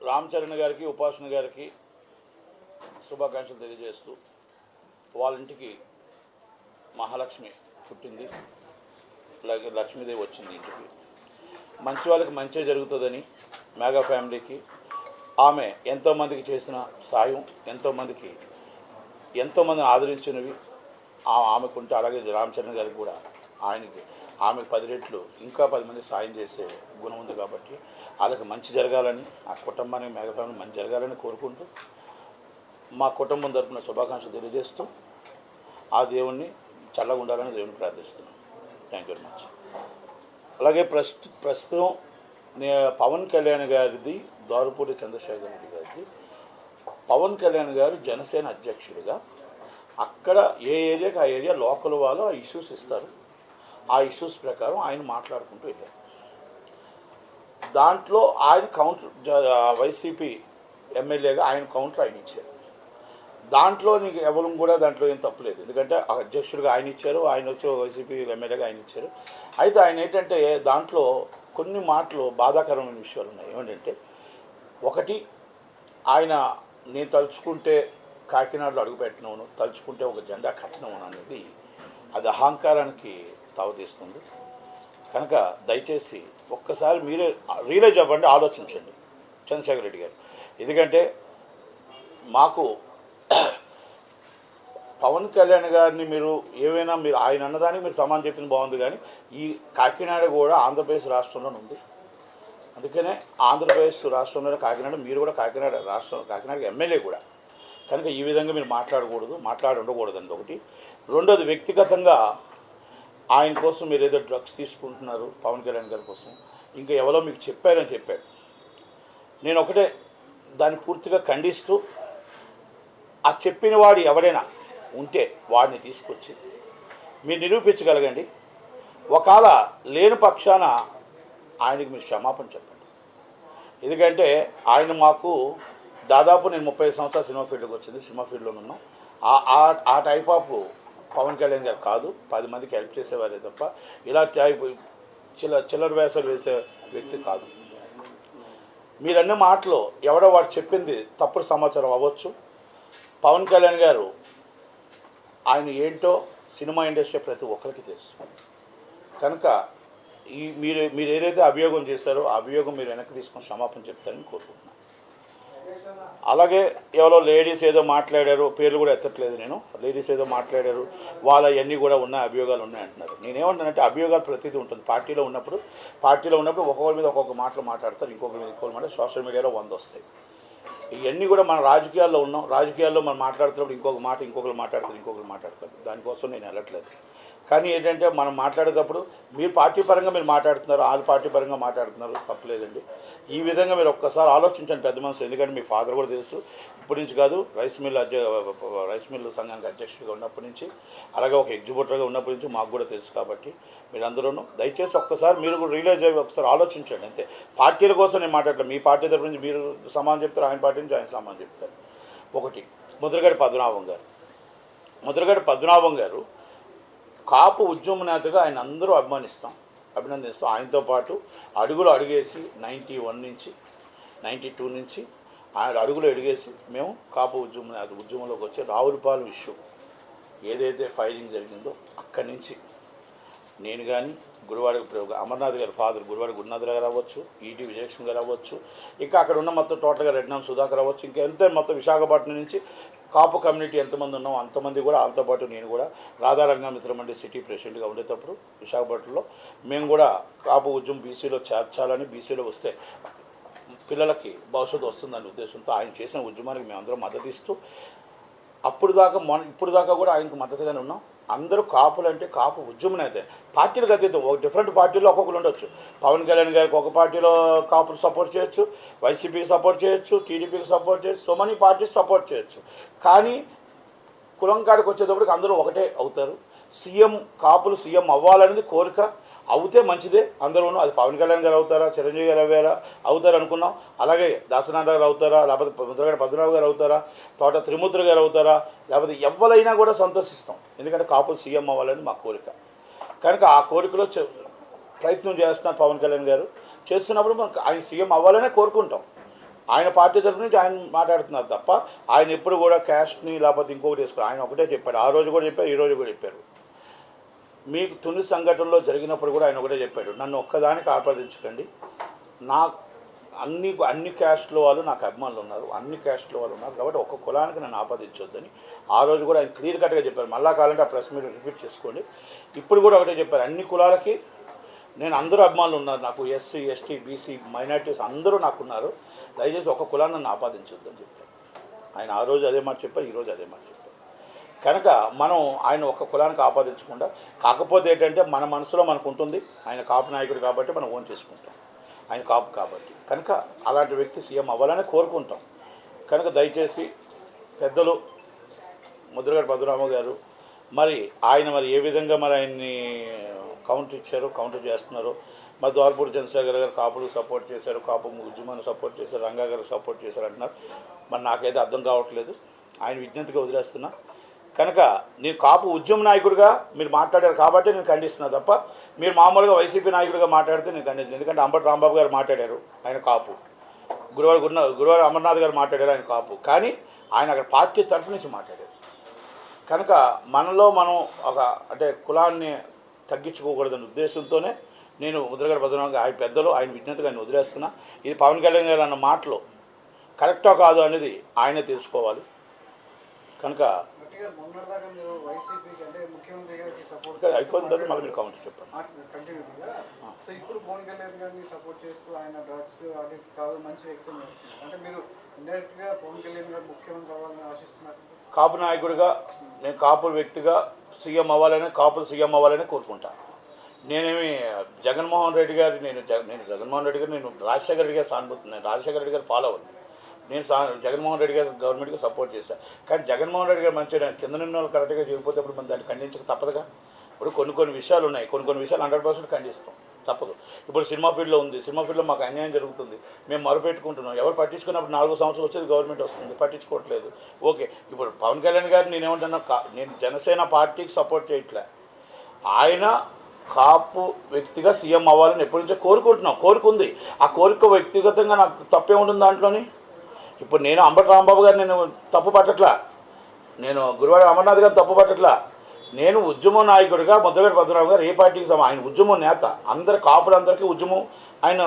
రామ్ చరణ్ గారికి ఉపాసన గారికి శుభాకాంక్షలు తెలియజేస్తూ వాళ్ళ ఇంటికి మహాలక్ష్మి పుట్టింది, అలాగే లక్ష్మీదేవి వచ్చింది ఇంటికి. మంచి వాళ్ళకి మంచి జరుగుతుందని మెగా ఫ్యామిలీకి ఆమె ఎంతోమందికి చేసిన సాయం, ఎంతోమందిని ఆదరించినవి ఆమెకుంటే, అలాగే రామ్ చరణ్ గారికి కూడా ఆమెకు 10 రెట్లు ఇంకా 10 మంది సాయం చేసే గుణం ఉంది కాబట్టి వాళ్ళకి మంచి జరగాలని, ఆ కుటుంబానికి మెగా ఫ్యామిలీ మంచి జరగాలని కోరుకుంటూ మా కుటుంబం తరపున శుభాకాంక్షలు తెలియజేస్తూ ఆ దేవుణ్ణి చల్లగా ఉండాలని దేవుని ప్రార్థిస్తున్నాను. Thank you very much. అలాగే ప్రస్తుతం పవన్ కళ్యాణ్ గారిది, దారుపూడి చంద్రశేఖర్ రెడ్డి గారిది. పవన్ కళ్యాణ్ గారు జనసేన అధ్యక్షుడిగా అక్కడ ఏ ఏరియాకి ఆ ఏరియా లోకల్ వాళ్ళు ఆ ఇష్యూస్ ఇస్తారు. ఆ ఇష్యూస్ ప్రకారం ఆయన మాట్లాడుకుంటూ వెళ్ళారు. దాంట్లో ఆయన కౌంటర్, వైసీపీ ఎమ్మెల్యేగా ఆయన కౌంటర్ ఆయన ఇచ్చారు. దాంట్లో నీకు ఎవరు కూడా దాంట్లో ఏం తప్పులేదు, ఎందుకంటే అధ్యక్షుడిగా ఆయన ఇచ్చారు, ఆయన వచ్చి వైసీపీ ఎమ్మెల్యేగా ఆయన ఇచ్చారు. అయితే ఆయన ఏంటంటే దాంట్లో కొన్ని మాటలు బాధాకరమైన విషయాలు ఉన్నాయి. ఏమిటంటే, ఒకటి, ఆయన నేను తలుచుకుంటే కాకినాడలో అడుగుపెట్టినవును, తలుచుకుంటే ఒక జెండా కట్టినవును అనేది అది అహంకారానికి తావతీస్తుంది. కనుక దయచేసి ఒక్కసారి మీరే రియలైజ్ అవ్వండి, ఆలోచించండి చంద్రశేఖర్ రెడ్డి గారు. ఎందుకంటే మాకు పవన్ కళ్యాణ్ గారిని మీరు ఆయన అన్నదానికి మీరు సమానం చెప్పింది బాగుంది, కానీ ఈ కాకినాడ కూడా ఆంధ్రప్రదేశ్ రాష్ట్రంలోనే ఉంది. అందుకనే ఆంధ్రప్రదేశ్ రాష్ట్రంలోనే కాకినాడ, మీరు కూడా కాకినాడకి ఎమ్మెల్యే కూడా. కనుక ఈ విధంగా మీరు ఉండకూడదు అండి ఒకటి. రెండోది, వ్యక్తిగతంగా ఆయన కోసం మీరు ఏదో డ్రగ్స్ తీసుకుంటున్నారు పవన్ కళ్యాణ్ గారి కోసం, ఇంకా ఎవరో మీకు చెప్పాడు. నేను ఒకటే దాన్ని పూర్తిగా ఖండిస్తూ, ఆ చెప్పిన వాడు ఎవడైనా ఉంటే వాడిని తీసుకొచ్చి మీరు నిరూపించగలగండి. ఒకవేళ లేని పక్షాన ఆయనకి మీరు క్షమాపణ చెప్పండి. ఎందుకంటే ఆయన మాకు దాదాపు నేను 30 సంవత్సరాలు సినిమా ఫీల్డ్కి వచ్చింది, సినిమా ఫీల్డ్లో ఉన్నాం. ఆ టైప్ ఆఫ్ పవన్ కళ్యాణ్ గారు కాదు. 10 మందికి హెల్ప్ చేసేవారే తప్ప ఇలా చిల్లర వేసాలు వేసే వ్యక్తి కాదు. మీరన్న మాటలో ఎవడో వాడు చెప్పింది తప్పుడు సమాచారం అవ్వచ్చు. పవన్ కళ్యాణ్ గారు ఆయన ఏంటో సినిమా ఇండస్ట్రీ ప్రతి ఒక్కరికి తెలుసు. కనుక మీరు ఏదైతే అభియోగం చేశారో ఆ అభియోగం మీరు వెనక్కి తీసుకొని క్షమాపణ చెప్తారని కోరుకుంటున్నాను. అలాగే ఎవరో లేడీస్ ఏదో మాట్లాడారు, పేర్లు కూడా ఎత్తట్లేదు నేను, లేడీస్ ఏదో మాట్లాడారు, వాళ్ళ అన్నీ కూడా ఉన్నాయి, అభియోగాలు ఉన్నాయి అంటున్నారు. నేనేమంటానంటే, అభియోగాలు ప్రతిదీ ఉంటుంది. పార్టీలో ఉన్నప్పుడు ఒక్కొక్కరి మీద ఒక్కొక్క మాటలు మాట్లాడతారు, ఇంకొకరి మీద ఇంకొకరు మాట్లాడతారు. సోషల్ మీడియాలో 100 వస్తాయి. ఇవన్నీ కూడా మన రాజకీయాల్లో ఉన్నాం. రాజకీయాల్లో మనం మాట్లాడుతున్నప్పుడు ఇంకొకరు మాట్లాడతారు. దానికోసం నేను వెళ్ళట్లేదు. కానీ ఏంటంటే, మనం మాట్లాడేటప్పుడు మీరు పార్టీ పరంగా మీరు మాట్లాడుతున్నారు, వాళ్ళ పార్టీ పరంగా మాట్లాడుతున్నారు, తప్పలేదండి. ఈ విధంగా మీరు ఒక్కసారి ఆలోచించండి పెద్ద మనసు. ఎందుకంటే మీ ఫాదర్ కూడా తెలుసు, ఇప్పటి నుంచి కాదు, రైస్ మిల్ సంఘానికి అధ్యక్షుడిగా ఉన్నప్పటి నుంచి, అలాగే ఒక ఎగ్జిక్యూటివ్గా ఉన్నప్పటి నుంచి మాకు కూడా తెలుసు. కాబట్టి మీరందరూ దయచేసి ఒక్కసారి మీరు కూడా రియలైజ్ అయ్యి ఒకసారి ఆలోచించండి అంతే. పార్టీల కోసం నేను మాట్లాడతాను. మీ పార్టీ తరపు నుంచి మీరు సమానం చెప్తారు, ఆయన పార్టీ నుంచి ఆయన సమానం చెప్తారు. ఒకటి, ముద్రగడ పద్మనాభం గారు కాపు ఉద్యమ నేతగా ఆయన అందరూ అభినందిస్తాం. ఆయనతో పాటు అడుగేసి 92 నుంచి ఆయన అడుగులు అడిగేసి మేము కాపు ఉద్యమంలోకి వచ్చి రావులపాలెం ఇష్యూ ఏదైతే ఫైరింగ్ జరిగిందో అక్కడి నుంచి నేను కానీ గుడివాడ అమర్నాథ్ గారి ఫాదర్ గుడివాడ గురునాథ్ గారు అవ్వచ్చు, ఈటీ విజయలక్ష్మి గారు అవ్వచ్చు, ఇంకా అక్కడ ఉన్న మొత్తం టోటల్గా రెడ్నాం సుధాకర్ అవ్వచ్చు, ఇంకా ఎంత మొత్తం విశాఖపట్నం నుంచి కాపు కమ్యూనిటీ ఎంతమంది ఉన్నాం అంతమంది కూడా, వాళ్ళతో పాటు నేను కూడా రాధారంగ మిత్రమండి సిటీ ప్రెసిడెంట్గా ఉండేటప్పుడు విశాఖపట్నంలో మేము కూడా కాపు ఉద్యమం బీసీలో చేర్చాలని, బీసీలో వస్తే పిల్లలకి భవిష్యత్తు వస్తుందనే ఉద్దేశంతో ఆయన చేసిన ఉద్యమానికి మేమందరం మద్దతు ఇస్తూ ఇప్పుడు దాకా కూడా ఆయనకు మద్దతుగానే ఉన్నాం. అందరూ కాపులు అంటే కాపు ఉద్యమం అయితే పార్టీలకు అతీతం. ఒక డిఫరెంట్ పార్టీలో ఒక్కొక్కరు ఉండొచ్చు. పవన్ కళ్యాణ్ గారికి ఒక పార్టీలో కాపులు సపోర్ట్ చేయొచ్చు, వైసీపీకి సపోర్ట్ చేయొచ్చు, టీడీపీకి సపోర్ట్ చేయొచ్చు, సో మెనీ పార్టీస్ సపోర్ట్ చేయొచ్చు. కానీ కులం కాడికి వచ్చేటప్పటికి అందరూ ఒకటే అవుతారు. కాపులు సీఎం అవ్వాలనేది కోరిక. అవుతే మంచిదే అందరూను. అది పవన్ కళ్యాణ్ గారు అవుతారా, చిరంజీవి గారు అవుతారు అనుకున్నాం. అలాగే దాసనాథ గారు అవుతారా, లేకపోతే ముద్రగడ పద్మనాభం గారు అవుతారా, తోట త్రిమూర్తులు గారు అవుతారా, లేకపోతే ఎవరైనా కూడా సంతోషిస్తాం. ఎందుకంటే కాపులు సీఎం అవ్వాలని మా కోరిక. కనుక ఆ కోరికలో ప్రయత్నం చేస్తున్నారు పవన్ కళ్యాణ్ గారు. చేస్తున్నప్పుడు మనం ఆయన సీఎం అవ్వాలనే కోరుకుంటాం. ఆయన పార్టీ తరఫు నుంచి ఆయన మాట్లాడుతున్నారు తప్ప ఆయన ఎప్పుడు కూడా క్యాస్ట్ని లేకపోతే ఇంకొకటి వేసుకోవాలి. ఆయన ఒకటే చెప్పాడు, ఆ రోజు కూడా చెప్పారు, ఈ రోజు కూడా చెప్పారు. మీకు తుని సంఘటనలో జరిగినప్పుడు కూడా ఆయన ఒకటే చెప్పాడు, నన్ను ఒక్కదానికి ఆపాదించకండి, నా అన్ని క్యాస్ట్లో వాళ్ళు నాకు అభిమానులు ఉన్నారు, అన్ని క్యాస్ట్లో వాళ్ళు ఉన్నారు, కాబట్టి ఒక్క కులానికి నన్ను ఆపాదించొద్దని ఆ రోజు కూడా ఆయన క్లియర్ కట్గా చెప్పారు. మళ్ళా కావాలంటే ఆ ప్రెస్ మీరు రిపీట్ చేసుకోండి. ఇప్పుడు కూడా ఒకటే చెప్పారు, అన్ని కులాలకి నేను అందరూ అభిమానులు ఉన్నారు, నాకు ఎస్సీ ఎస్టీ బీసీ మైనార్టీస్ అందరూ నాకున్నారు, దయచేసి ఒక కులాన్ని నన్ను ఆపాదించొద్దని చెప్పారు. ఆయన ఆ రోజు అదే మాట చెప్పారు, ఈరోజు అదే మాట చెప్పారు. కనుక మనం ఆయన ఒక్క కులానికి ఆపాదించకుండా, కాకపోతే ఏంటంటే మన మనసులో మనకు ఉంటుంది, ఆయన కాపు నాయకుడు కాబట్టి మనం ఓన్ చేసుకుంటాం, ఆయన కాపు కాబట్టి. కనుక అలాంటి వ్యక్తి సీఎం అవ్వాలని కోరుకుంటాం. కనుక దయచేసి పెద్దలు ముద్రగడ పద్మనాభ గారు మరి ఏ విధంగా మరి ఆయన్ని కౌంటర్ ఇచ్చారు, కౌంటర్ చేస్తున్నారు. మరి ద్వారపూడి చంద్రశేఖర్ గారు కాపులకు సపోర్ట్ చేశారు, కాపు ఉద్యమాన్ని సపోర్ట్ చేశారు, రంగా గారు సపోర్ట్ చేశారు అంటున్నారు. మరి నాకైతే అర్థం కావట్లేదు, ఆయన విజ్ఞతగా వదిలేస్తున్నా. కనుక నేను కాపు ఉద్యమ నాయకుడిగా మీరు మాట్లాడారు కాబట్టి నేను ఖండిస్తున్నా తప్ప, మీరు మామూలుగా వైసీపీ నాయకుడిగా మాట్లాడితే నేను ఖండించను. ఎందుకంటే అంబటి రాంబాబు గారు మాట్లాడారు, ఆయన కాపు. గురువారు అమర్నాథ్ గారు మాట్లాడారు, ఆయన కాపు. కానీ ఆయన అక్కడ పార్టీ తరఫు నుంచి మాట్లాడారు. కనుక మనలో మనం అంటే కులాన్ని తగ్గించుకోకూడదనే ఉద్దేశంతోనే నేను ముద్రగడ పద్మనాభం ఆయన పెద్దలు ఆయన విజ్ఞతగా ఆయన వదిలేస్తున్నా. ఇది పవన్ కళ్యాణ్ గారు అన్న మాటలు కరెక్టో కాదు అనేది ఆయనే తెలుసుకోవాలి. కనుక అయిపోయిన తర్వాత మళ్ళీ మీరు కౌంటర్ చెప్పండి. కాపు నాయకుడిగా నేను కాపు వ్యక్తిగా సీఎం అవ్వాలని, కాపులు సీఎం అవ్వాలని కోరుకుంటాను. నేనేమి జగన్మోహన్ రెడ్డి గారి జగన్మోహన్ రెడ్డి గారు నేను రాజశేఖర రెడ్డి గారు సానుభూతున్నాను, రాజశేఖర రెడ్డి గారు ఫాలో అవ్వండి. నేను జగన్మోహన్ రెడ్డి గారు గవర్నమెంట్కి సపోర్ట్ చేశాను. కానీ జగన్మోహన్ రెడ్డి గారు మంచిగా కింద నిన్న వాళ్ళు కరెక్ట్గా చేయకపోతే అప్పుడు మనం దాన్ని ఖండించక తప్పదుగా. ఇప్పుడు కొన్ని విషయాలు ఉన్నాయి, కొన్ని విషయాలు 100% ఖండిస్తాం, తప్పదు. ఇప్పుడు సినిమా ఫీల్డ్లో ఉంది, సినిమా ఫీల్డ్లో మాకు అన్యాయం జరుగుతుంది, మేము మొరపెట్టుకుంటున్నాం. ఎవరు పట్టించుకున్నప్పుడు 4 సంవత్సరాలు వచ్చేది గవర్నమెంట్ వస్తుంది, పట్టించుకోవట్లేదు. ఓకే, ఇప్పుడు పవన్ కళ్యాణ్ గారు నేనేమంటున్నా, నేను జనసేన పార్టీకి సపోర్ట్ చేయట్లే, ఆయన కాపు వ్యక్తిగా సీఎం అవ్వాలని ఎప్పటి నుంచో కోరుకుంది. ఆ కోరిక వ్యక్తిగతంగా నాకు తప్పే ఉంటుంది దాంట్లోని. ఇప్పుడు నేను అంబటి రాంబాబు గారు నేను తప్పు పట్టట్లా, నేను గురువారు అమర్నాథ్ గారు తప్పు పట్టట్లా. నేను ఉద్యమ నాయకుడిగా ముద్రగడ పద్మనాభం గారు ఏ పార్టీకి ఆయన ఉద్యమ నేత, అందరి కాపులందరికీ ఉద్యమం ఆయన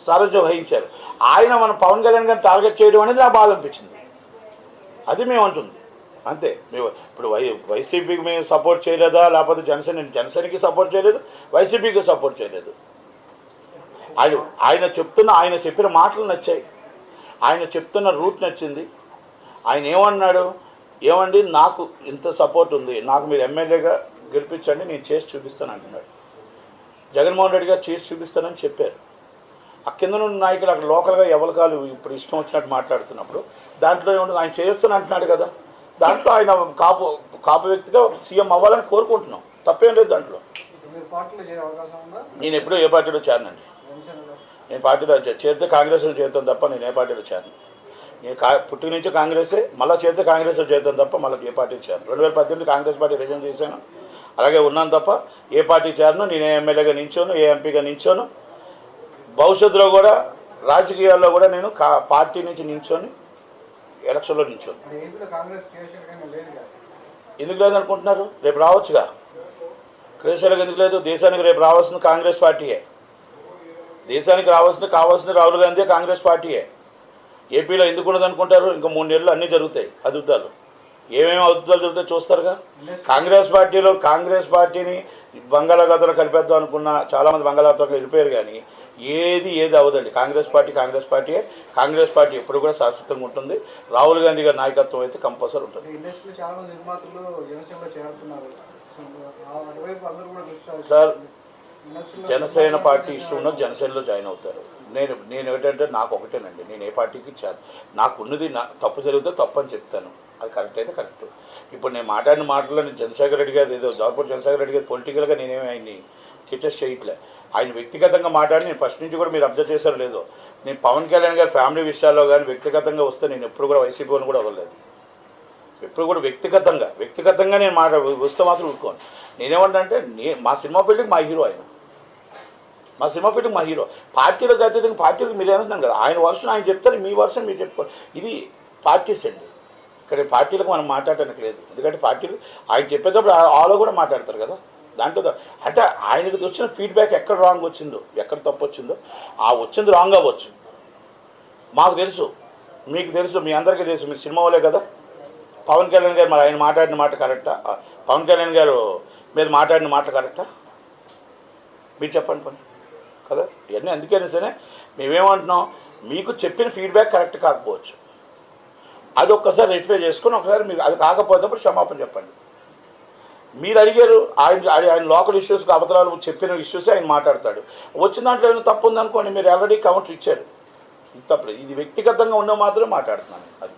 సారథ్యం వహించారు. ఆయన మన పవన్ కళ్యాణ్ గారిని టార్గెట్ చేయడం అనేది నాకు బాధ అనిపించింది. అది మేము అంటుంది అంతే. మేము ఇప్పుడు వైసీపీకి మేము సపోర్ట్ చేయలేదా, లేకపోతే జనసేనకి సపోర్ట్ చేయలేదు, వైసీపీకి సపోర్ట్ చేయలేదు. ఆయన చెప్పిన మాటలు నచ్చాయి, ఆయన చెప్తున్న రూట్ నచ్చింది. ఆయన ఏమన్నాడు, ఏమండి నాకు ఇంత సపోర్ట్ ఉంది, నాకు మీరు ఎమ్మెల్యేగా గెలిపించండి, నేను చేసి చూపిస్తాను అంటున్నాడు. జగన్మోహన్ రెడ్డి గారు చేసి చూపిస్తానని చెప్పారు. ఆ కింద నుండి నాయకులు అక్కడ లోకల్గా ఎవరికాలు ఇప్పుడు ఇష్టం వచ్చినట్టు మాట్లాడుతున్నప్పుడు దాంట్లో ఏముంటుంది, ఆయన చేస్తాను అంటున్నాడు కదా, దాంట్లో ఆయన కాపు వ్యక్తిగా సీఎం అవ్వాలని కోరుకుంటున్నాం, తప్పేం లేదు దాంట్లో. నేను ఎప్పుడూ ఏ పార్టీలో చేరనండి, నేను పార్టీలో చేరితే కాంగ్రెస్లో చేరుతాను తప్ప నేను ఏ పార్టీలో చేరను. నేను పుట్టిన నుంచి కాంగ్రెసే, మళ్ళీ చేరితే కాంగ్రెస్లో చేరుతాను తప్ప మళ్ళీ ఏ పార్టీకి చేరను. 2018 కాంగ్రెస్ పార్టీ రిజైన్ చేశాను, అలాగే ఉన్నాను తప్ప ఏ పార్టీ చేరను. నేను ఏ ఎమ్మెల్యేగా నించోను, ఏ ఎంపీగా నించోను. భవిష్యత్తులో కూడా రాజకీయాల్లో కూడా నేను పార్టీ నుంచి నించొని ఎలక్షన్లో నించోను. ఎందుకు లేదనుకుంటున్నారు? రేపు రావచ్చుగా. క్రియాశీలక ఎందుకు లేదు? దేశానికి రేపు రావాల్సిన కాంగ్రెస్ పార్టీయే, దేశానికి కావాల్సిన రాహుల్ గాంధీ కాంగ్రెస్ పార్టీయే. ఏపీలో ఎందుకు ఉండదు అనుకుంటారు? ఇంకా 3 నెలలు అన్నీ జరుగుతాయి అద్భుతాలు. ఏమేమి అద్భుతాలు జరుగుతాయి చూస్తారుగా. కాంగ్రెస్ పార్టీని బంగాళాఖాతంలో కలిపేద్దాం అనుకున్నా చాలామంది బంగాళాఖాతంలో వెళ్ళిపోయారు, కానీ ఏది అవ్వదండి. కాంగ్రెస్ పార్టీయే. కాంగ్రెస్ పార్టీ ఎప్పుడు కూడా శాశ్వతంగా ఉంటుంది. రాహుల్ గాంధీ గారి నాయకత్వం అయితే కంపల్సరీ ఉంటుంది. సార్, జనసేన పార్టీ ఇష్టం ఉన్నది జనసేనలో జాయిన్ అవుతారు. నేను ఏంటంటే నాకు ఒకటేనండి, నేను ఏ పార్టీకి ఇచ్చాను, నాకు ఉన్నది తప్పు జరిగితే తప్పు అని చెప్తాను, అది కరెక్ట్ అయితే కరెక్ట్. ఇప్పుడు నేను మాట్లాడిన మాటల్లో నేను చంద్రశేఖర్ రెడ్డి గారు ఏదో జార్పూర్ చంద్రశేఖర్ రెడ్డి గారు పొలిటికల్గా నేనేమి ఆయన్ని క్రిటిసైజ్ చేయట్లే. ఆయన వ్యక్తిగతంగా మాట్లాడి నేను ఫస్ట్ నుంచి కూడా మీరు అబ్జర్వ్ చేశారో లేదో, నేను పవన్ కళ్యాణ్ గారి ఫ్యామిలీ విషయాల్లో కానీ వ్యక్తిగతంగా వస్తే నేను ఎప్పుడు కూడా వైసీపీని కూడా అవ్వలేదు. ఎప్పుడు కూడా వ్యక్తిగతంగా నేను వస్తే మాత్రం ఊరుకోను. నేనేమంటే మా సినిమా ఫీల్డ్కి మా హీరో ఆయన, మా సినిమా ఫీల్డ్ మా హీరో. పార్టీలకు అతీతంగా పార్టీలకు మీరు ఏమంటున్నాను కదా, ఆయన వర్షన్ ఆయన చెప్తారు, మీ వర్షన్ మీరు చెప్పుకోవాలి. ఇది పార్టీస్ అండి. ఇక్కడ పార్టీలకు మనం మాట్లాడటానికి లేదు. ఎందుకంటే పార్టీలు ఆయన చెప్పేటప్పుడు ఆలో కూడా మాట్లాడతారు కదా. దాంట్లో అంటే ఆయనకు వచ్చిన ఫీడ్బ్యాక్ ఎక్కడ రాంగ్ వచ్చిందో, ఎక్కడ తప్పు వచ్చిందో, ఆ వచ్చింది రాంగ్ అవ్వచ్చు. మాకు తెలుసు, మీకు తెలుసు, మీ అందరికీ తెలుసు. మీరు సినిమా వాళ్ళే కదా. పవన్ కళ్యాణ్ గారు మరి ఆయన మాట్లాడిన మాట కరెక్టా? పవన్ కళ్యాణ్ గారు మీరు మాట్లాడిన మాట కరెక్టా? మీరు చెప్పండి పని కదా. ఇవన్నీ అందుకని సరే మేమేమంటున్నాం, మీకు చెప్పిన ఫీడ్బ్యాక్ కరెక్ట్ కాకపోవచ్చు, అది ఒక్కసారి రెక్టిఫై చేసుకుని ఒకసారి మీరు అది కాకపోతే క్షమాపణ చెప్పండి. మీరు అడిగారు, ఆయన లోకల్ ఇష్యూస్ అవతరాలు చెప్పిన ఇష్యూస్ ఆయన మాట్లాడతాడు. వచ్చిన దాంట్లో ఏమైనా తప్పు ఉందనుకోండి, మీరు ఆల్రెడీ కౌంటర్ ఇచ్చారు. తప్పలేదు. ఇది వ్యక్తిగతంగా ఉన్న మాత్రమే మాట్లాడుతున్నాను. అది